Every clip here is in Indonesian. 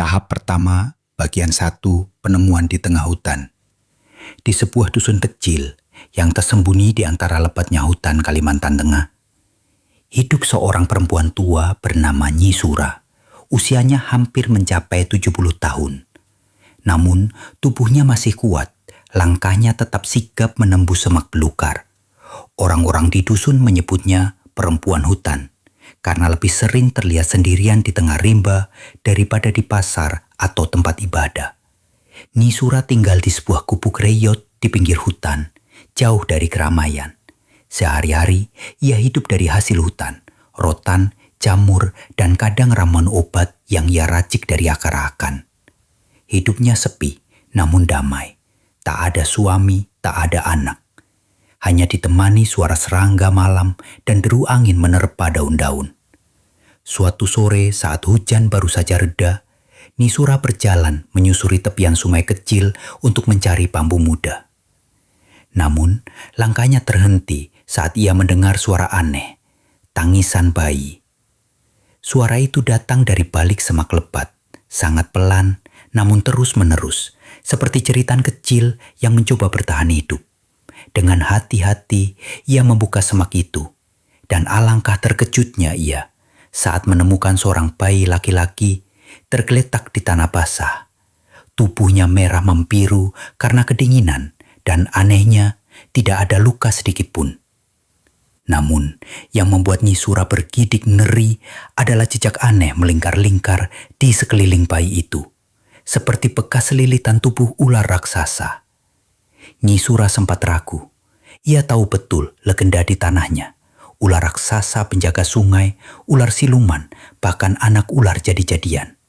Tahap pertama, bagian 1, penemuan di tengah hutan. Di sebuah dusun kecil yang tersembunyi di antara lebatnya hutan Kalimantan Tengah, hidup seorang perempuan tua bernama Nyi Sura. Usianya hampir mencapai 70 tahun. Namun, tubuhnya masih kuat, langkahnya tetap sigap menembus semak belukar. Orang-orang di dusun menyebutnya perempuan hutan, karena lebih sering terlihat sendirian di tengah rimba daripada di pasar atau tempat ibadah. Nyi Sura tinggal di sebuah gubuk reyot di pinggir hutan, jauh dari keramaian. Sehari-hari ia hidup dari hasil hutan, rotan, jamur, dan kadang ramuan obat yang ia racik dari akar-akan. Hidupnya sepi, namun damai. Tak ada suami, tak ada anak. Hanya ditemani suara serangga malam dan deru angin menerpa daun-daun. Suatu sore saat hujan baru saja reda, Nyi Sura berjalan menyusuri tepian sungai kecil untuk mencari bambu muda. Namun, langkahnya terhenti saat ia mendengar suara aneh, tangisan bayi. Suara itu datang dari balik semak lebat, sangat pelan namun terus-menerus, seperti jeritan kecil yang mencoba bertahan hidup. Dengan hati-hati ia membuka semak itu, dan alangkah terkejutnya ia saat menemukan seorang bayi laki-laki tergeletak di tanah basah. Tubuhnya merah membiru karena kedinginan, dan anehnya tidak ada luka sedikit pun. Namun, yang membuat Nyi Sura bergidik ngeri adalah jejak aneh melingkar-lingkar di sekeliling bayi itu, seperti bekas lilitan tubuh ular raksasa. Nyi Sura sempat ragu. Ia tahu betul legenda di tanahnya. Ular raksasa penjaga sungai, ular siluman, bahkan anak ular jadi-jadian.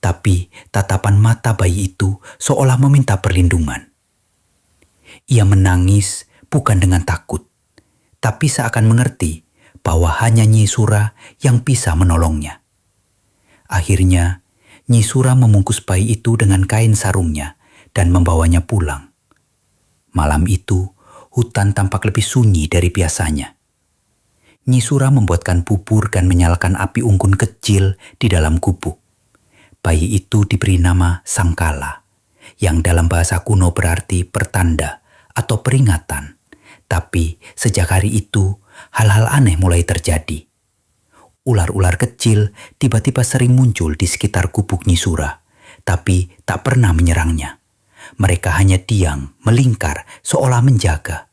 Tapi tatapan mata bayi itu seolah meminta perlindungan. Ia menangis bukan dengan takut, tapi seakan mengerti bahwa hanya Nyi Sura yang bisa menolongnya. Akhirnya, Nyi Sura membungkus bayi itu dengan kain sarungnya dan membawanya pulang. Malam itu, hutan tampak lebih sunyi dari biasanya. Nyi Sura membuatkan bubur dan menyalakan api unggun kecil di dalam gubuk. Bayi itu diberi nama Sangkala, yang dalam bahasa kuno berarti pertanda atau peringatan. Tapi sejak hari itu, hal-hal aneh mulai terjadi. Ular-ular kecil tiba-tiba sering muncul di sekitar gubuk Nyi Sura, tapi tak pernah menyerangnya. Mereka hanya diam, melingkar, seolah menjaga.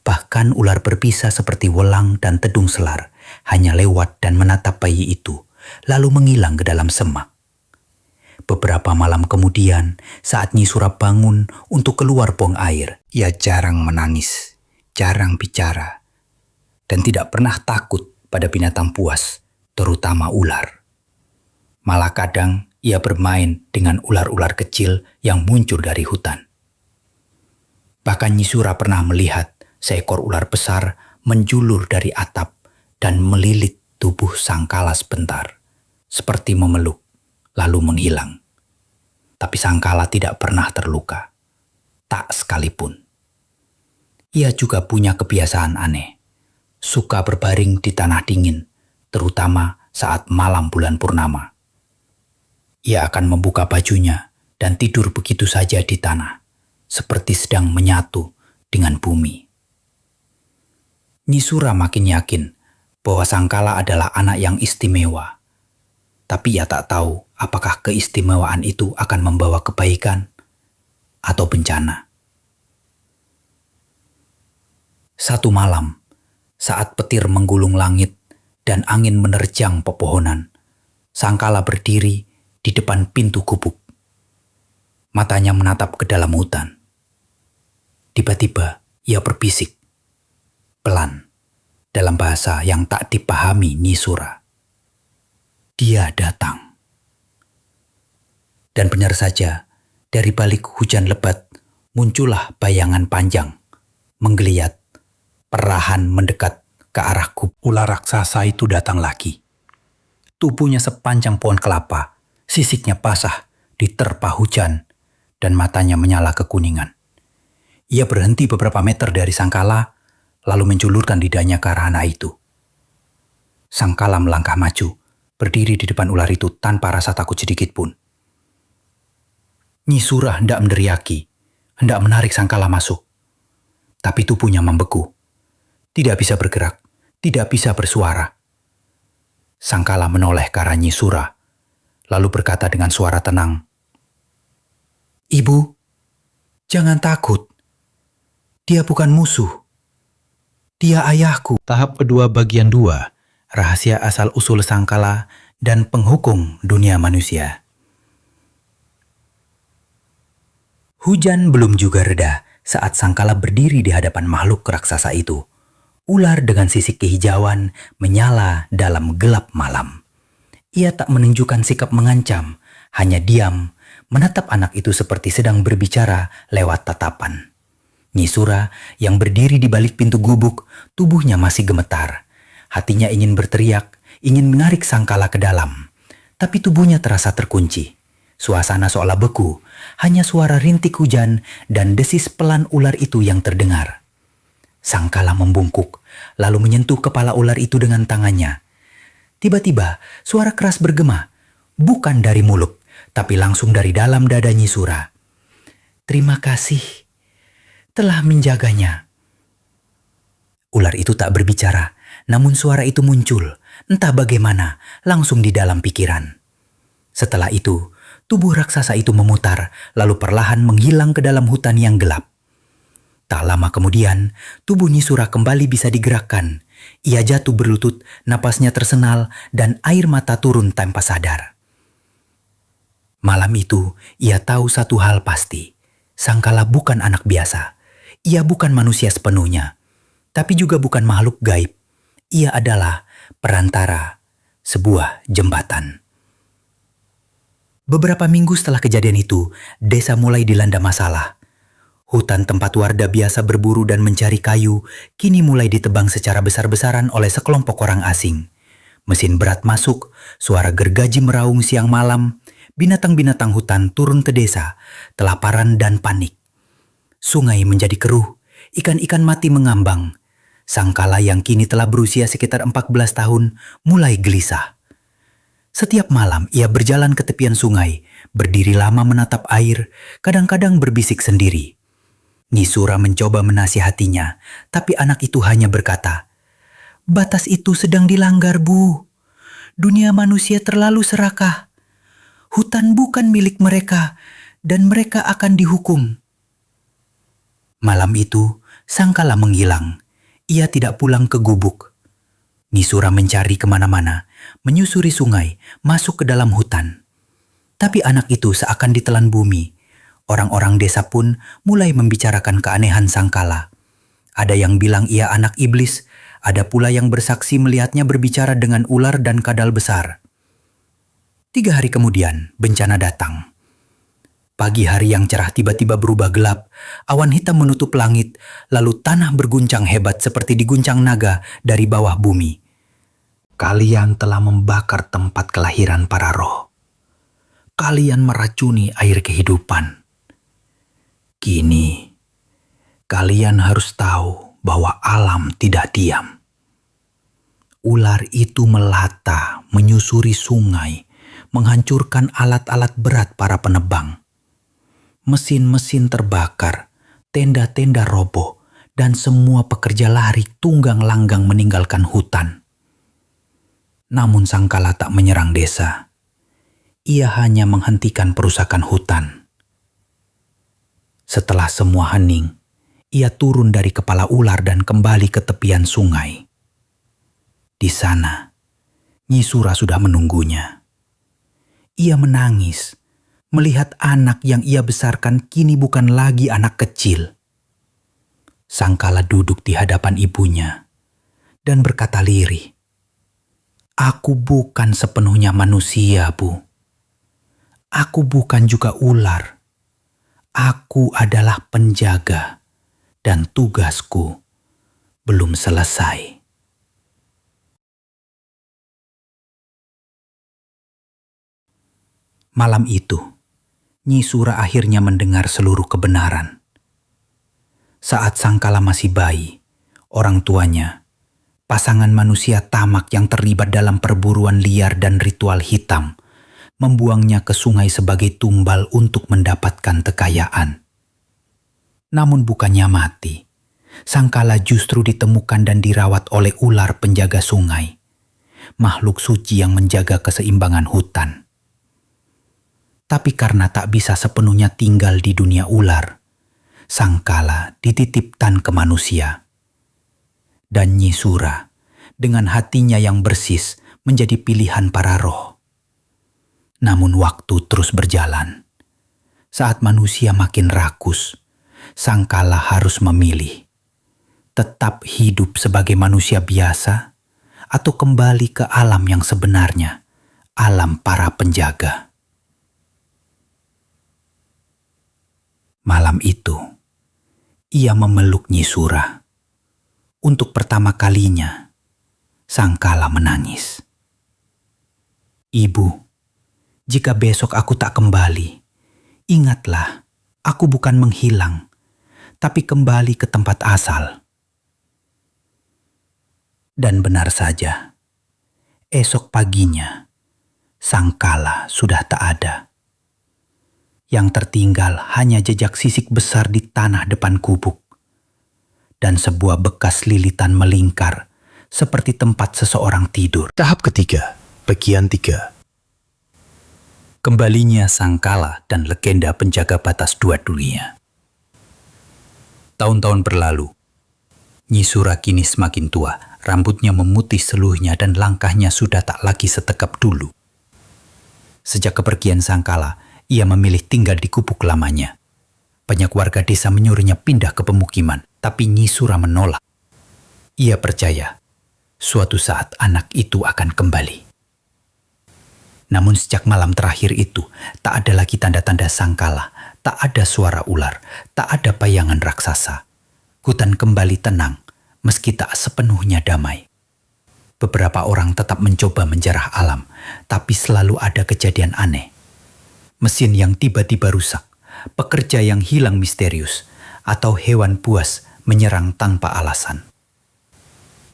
Bahkan ular berbisa seperti welang dan tedung selar hanya lewat dan menatap bayi itu, lalu menghilang ke dalam semak. Beberapa malam kemudian, saat Nyi Sura bangun untuk keluar buang air, ia jarang menangis, jarang bicara, dan tidak pernah takut pada binatang buas, terutama ular. Malah kadang ia bermain dengan ular-ular kecil yang muncul dari hutan. Bahkan Nyi Sura pernah melihat seekor ular besar menjulur dari atap dan melilit tubuh Sangkala sebentar, seperti memeluk, lalu menghilang. Tapi Sangkala tidak pernah terluka, tak sekalipun. Ia juga punya kebiasaan aneh, suka berbaring di tanah dingin, terutama saat malam bulan purnama. Ia akan membuka bajunya dan tidur begitu saja di tanah, seperti sedang menyatu dengan bumi. Nyi Sura makin yakin bahwa Sangkala adalah anak yang istimewa. Tapi ia tak tahu apakah keistimewaan itu akan membawa kebaikan atau bencana. Satu malam, saat petir menggulung langit dan angin menerjang pepohonan, Sangkala berdiri di depan pintu gubuk. Matanya menatap ke dalam hutan. Tiba-tiba ia berbisik, pelan, dalam bahasa yang tak dipahami Nyi Sura. Dia datang. Dan benar saja, dari balik hujan lebat muncullah bayangan panjang, menggeliat, perlahan mendekat ke arah gubuk. Ular raksasa itu datang lagi. Tubuhnya sepanjang pohon kelapa, sisiknya basah, diterpa hujan, dan matanya menyala kekuningan. Ia berhenti beberapa meter dari Sangkala, lalu menjulurkan lidahnya ke arah anak itu. Sangkala melangkah maju, berdiri di depan ular itu tanpa rasa takut sedikit pun. Nyi Sura hendak meneriaki, hendak menarik Sangkala masuk. Tapi tubuhnya membeku. Tidak bisa bergerak, tidak bisa bersuara. Sangkala menoleh ke arah Nyi Sura, lalu berkata dengan suara tenang, "Ibu, jangan takut. Dia bukan musuh. Dia ayahku." Tahap kedua bagian 2, rahasia asal-usul Sangkala dan penghukung dunia manusia. Hujan belum juga reda saat Sangkala berdiri di hadapan makhluk raksasa itu. Ular dengan sisik kehijauan menyala dalam gelap malam. Ia tak menunjukkan sikap mengancam, hanya diam, menatap anak itu seperti sedang berbicara lewat tatapan. Nyi Sura yang berdiri di balik pintu gubuk, tubuhnya masih gemetar. Hatinya ingin berteriak, ingin menarik Sangkala ke dalam. Tapi tubuhnya terasa terkunci. Suasana seolah beku, hanya suara rintik hujan dan desis pelan ular itu yang terdengar. Sangkala membungkuk, lalu menyentuh kepala ular itu dengan tangannya. Tiba-tiba, suara keras bergema, bukan dari mulut, tapi langsung dari dalam dada Nyi Sura. "Terima kasih, telah menjaganya." Ular itu tak berbicara, namun suara itu muncul, entah bagaimana, langsung di dalam pikiran. Setelah itu, tubuh raksasa itu memutar, lalu perlahan menghilang ke dalam hutan yang gelap. Tak lama kemudian, tubuh Nyi Sura kembali bisa digerakkan. Ia jatuh berlutut, napasnya tersenal, dan air mata turun tanpa sadar. Malam itu, ia tahu satu hal pasti. Sangkala bukan anak biasa. Ia bukan manusia sepenuhnya, tapi juga bukan makhluk gaib. Ia adalah perantara, sebuah jembatan. Beberapa minggu setelah kejadian itu, desa mulai dilanda masalah. Hutan tempat warga biasa berburu dan mencari kayu kini mulai ditebang secara besar-besaran oleh sekelompok orang asing. Mesin berat masuk, suara gergaji meraung siang malam, binatang-binatang hutan turun ke desa, kelaparan dan panik. Sungai menjadi keruh, ikan-ikan mati mengambang. Sangkala yang kini telah berusia sekitar 14 tahun mulai gelisah. Setiap malam ia berjalan ke tepian sungai, berdiri lama menatap air, kadang-kadang berbisik sendiri. Nyi Sura mencoba menasihatinya, tapi anak itu hanya berkata, "Batas itu sedang dilanggar, Bu. Dunia manusia terlalu serakah. Hutan bukan milik mereka, dan mereka akan dihukum." Malam itu, Sangkala menghilang. Ia tidak pulang ke gubuk. Nyi Sura mencari kemana-mana, menyusuri sungai, masuk ke dalam hutan. Tapi anak itu seakan ditelan bumi. Orang-orang desa pun mulai membicarakan keanehan Sangkala. Ada yang bilang ia anak iblis, ada pula yang bersaksi melihatnya berbicara dengan ular dan kadal besar. 3 hari kemudian, bencana datang. Pagi hari yang cerah tiba-tiba berubah gelap, awan hitam menutup langit, lalu tanah berguncang hebat seperti diguncang naga dari bawah bumi. "Kalian telah membakar tempat kelahiran para roh. Kalian meracuni air kehidupan. Kini, kalian harus tahu bahwa alam tidak diam." Ular itu melata, menyusuri sungai, menghancurkan alat-alat berat para penebang. Mesin-mesin terbakar, tenda-tenda roboh, dan semua pekerja lari tunggang langgang meninggalkan hutan. Namun Sangkala tak menyerang desa. Ia hanya menghentikan perusakan hutan. Setelah semua hening, ia turun dari kepala ular dan kembali ke tepian sungai. Di sana, Nyi Sura sudah menunggunya. Ia menangis, melihat anak yang ia besarkan kini bukan lagi anak kecil. Sangkala duduk di hadapan ibunya dan berkata lirih, "Aku bukan sepenuhnya manusia, Bu. Aku bukan juga ular. Aku adalah penjaga dan tugasku belum selesai." Malam itu, Nyi Sura akhirnya mendengar seluruh kebenaran. Saat Sangkala masih bayi, orang tuanya, pasangan manusia tamak yang terlibat dalam perburuan liar dan ritual hitam, membuangnya ke sungai sebagai tumbal untuk mendapatkan kekayaan. Namun bukannya mati, sangkala justru ditemukan dan dirawat oleh ular penjaga sungai, makhluk suci yang menjaga keseimbangan hutan. Tapi karena tak bisa sepenuhnya tinggal di dunia ular, sangkala dititipkan ke manusia. Dan Nyi Sura, dengan hatinya yang bersih, menjadi pilihan para roh. Namun waktu terus berjalan. Saat manusia makin rakus, sangkala harus memilih. Tetap hidup sebagai manusia biasa atau kembali ke alam yang sebenarnya, alam para penjaga. Malam itu, ia memeluk Nyi Sura. Untuk pertama kalinya, sangkala menangis. "Ibu, jika besok aku tak kembali, ingatlah, aku bukan menghilang, tapi kembali ke tempat asal." Dan benar saja, esok paginya, sangkala sudah tak ada. Yang tertinggal hanya jejak sisik besar di tanah depan gubuk, dan sebuah bekas lilitan melingkar seperti tempat seseorang tidur. Tahap ketiga, bagian 3. Kembalinya sangkala dan legenda penjaga batas dua dunia. Tahun-tahun berlalu. Nyi Sura kini semakin tua, rambutnya memutih seluruhnya dan langkahnya sudah tak lagi setegap dulu. Sejak kepergian sangkala, ia memilih tinggal di gubuk lamanya. Banyak warga desa menyuruhnya pindah ke pemukiman, tapi Nyi Sura menolak. Ia percaya, suatu saat anak itu akan kembali. Namun sejak malam terakhir itu, tak ada lagi tanda-tanda sangkala, tak ada suara ular, tak ada bayangan raksasa. Hutan kembali tenang, meski tak sepenuhnya damai. Beberapa orang tetap mencoba menjarah alam, tapi selalu ada kejadian aneh. Mesin yang tiba-tiba rusak, pekerja yang hilang misterius, atau hewan buas menyerang tanpa alasan.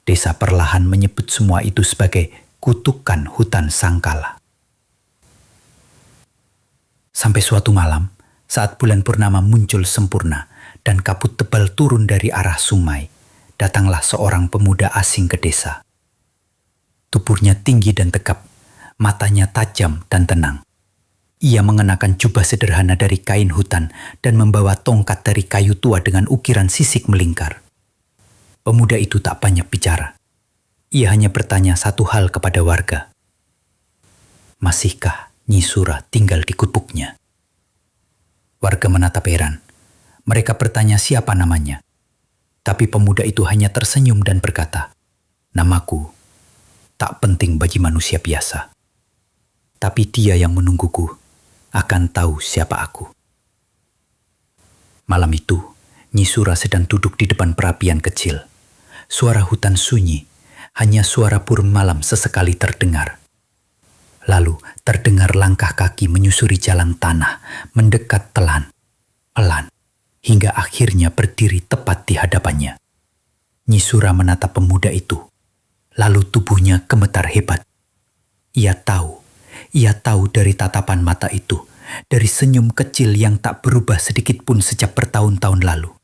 Desa perlahan menyebut semua itu sebagai kutukan hutan sangkala. Sampai suatu malam, saat bulan purnama muncul sempurna dan kabut tebal turun dari arah sungai, datanglah seorang pemuda asing ke desa. Tubuhnya tinggi dan tegap, matanya tajam dan tenang. Ia mengenakan jubah sederhana dari kain hutan dan membawa tongkat dari kayu tua dengan ukiran sisik melingkar. Pemuda itu tak banyak bicara. Ia hanya bertanya satu hal kepada warga. "Masihkah Nyi Sura tinggal di gubuknya?" Warga menatap heran. Mereka bertanya siapa namanya. Tapi pemuda itu hanya tersenyum dan berkata, "Namaku tak penting bagi manusia biasa. Tapi dia yang menungguku akan tahu siapa aku." Malam itu, Nyi Sura sedang duduk di depan perapian kecil. Suara hutan sunyi, hanya suara burung malam sesekali terdengar. Lalu terdengar langkah kaki menyusuri jalan tanah, mendekat pelan, hingga akhirnya berdiri tepat di hadapannya. Nyi Sura menatap pemuda itu, lalu tubuhnya gemetar hebat. Ia tahu dari tatapan mata itu, dari senyum kecil yang tak berubah sedikit pun sejak bertahun-tahun lalu.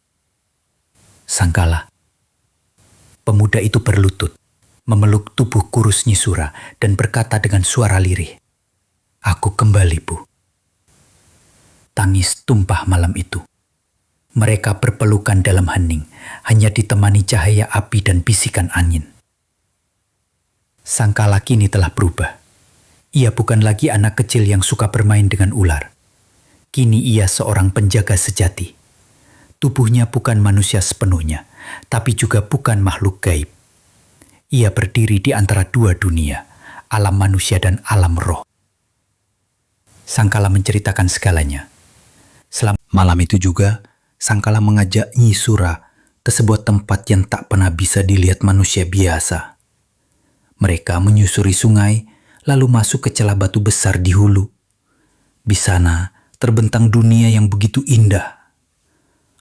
"Sangkala." Pemuda itu berlutut, memeluk tubuh kurus Nyi Sura dan berkata dengan suara lirih, "Aku kembali, Bu." Tangis tumpah malam itu. Mereka berpelukan dalam hening, hanya ditemani cahaya api dan bisikan angin. Sangkala kini telah berubah. Ia bukan lagi anak kecil yang suka bermain dengan ular. Kini ia seorang penjaga sejati. Tubuhnya bukan manusia sepenuhnya, tapi juga bukan makhluk gaib. Ia berdiri di antara dua dunia, alam manusia dan alam roh. Sangkala menceritakan segalanya. Selama malam itu juga, Sangkala mengajak Nyi Sura ke sebuah tempat yang tak pernah bisa dilihat manusia biasa. Mereka menyusuri sungai, lalu masuk ke celah batu besar di hulu. Di sana terbentang dunia yang begitu indah.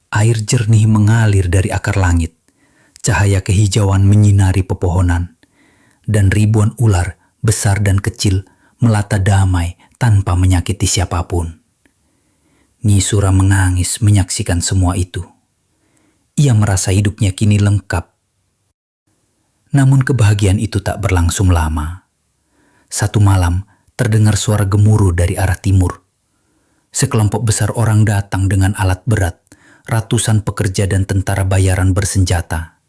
Air jernih mengalir dari akar langit, cahaya kehijauan menyinari pepohonan, dan ribuan ular besar dan kecil melata damai tanpa menyakiti siapapun. Nyi Sura menangis menyaksikan semua itu. Ia merasa hidupnya kini lengkap. Namun kebahagiaan itu tak berlangsung lama. Satu malam terdengar suara gemuruh dari arah timur. Sekelompok besar orang datang dengan alat berat, ratusan pekerja dan tentara bayaran bersenjata.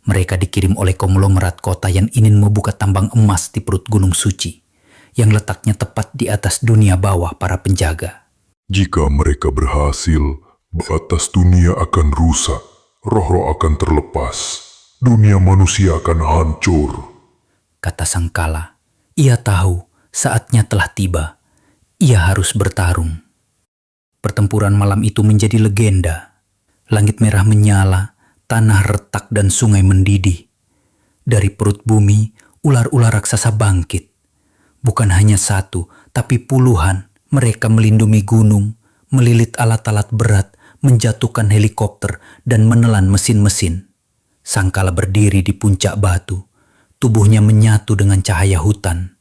Mereka dikirim oleh konglomerat kota yang ingin membuka tambang emas di perut Gunung Suci, yang letaknya tepat di atas dunia bawah para penjaga. Jika mereka berhasil, batas dunia akan rusak, roh-roh akan terlepas, dunia manusia akan hancur, kata Sangkala. Ia tahu saatnya telah tiba. Ia harus bertarung. Pertempuran malam itu menjadi legenda. Langit merah menyala, tanah retak dan sungai mendidih. Dari perut bumi, ular-ular raksasa bangkit. Bukan hanya satu, tapi puluhan. Mereka melindungi gunung, melilit alat-alat berat, menjatuhkan helikopter, dan menelan mesin-mesin. Sangkala berdiri di puncak batu. Tubuhnya menyatu dengan cahaya hutan.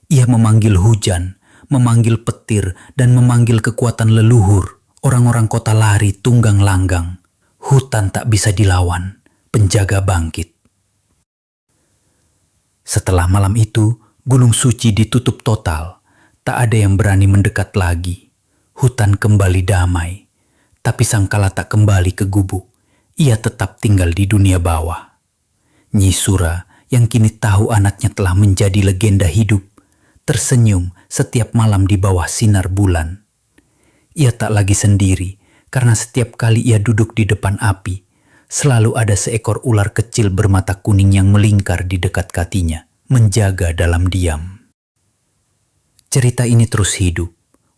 Ia memanggil hujan, memanggil petir, dan memanggil kekuatan leluhur. Orang-orang kota lari tunggang langgang. Hutan tak bisa dilawan, penjaga bangkit. Setelah malam itu, Gunung Suci ditutup total. Tak ada yang berani mendekat lagi. Hutan kembali damai. Tapi Sangkala tak kembali ke gubuk. Ia tetap tinggal di dunia bawah. Nyi Sura yang kini tahu anaknya telah menjadi legenda hidup, tersenyum setiap malam di bawah sinar bulan. Ia tak lagi sendiri, karena setiap kali ia duduk di depan api, selalu ada seekor ular kecil bermata kuning yang melingkar di dekat katinya, menjaga dalam diam. Cerita ini terus hidup.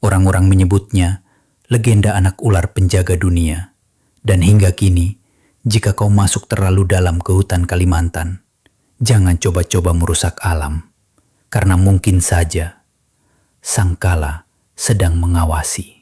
Orang-orang menyebutnya legenda anak ular penjaga dunia. Dan hingga kini, jika kau masuk terlalu dalam ke hutan Kalimantan, jangan coba-coba merusak alam, karena mungkin saja Sangkala sedang mengawasi.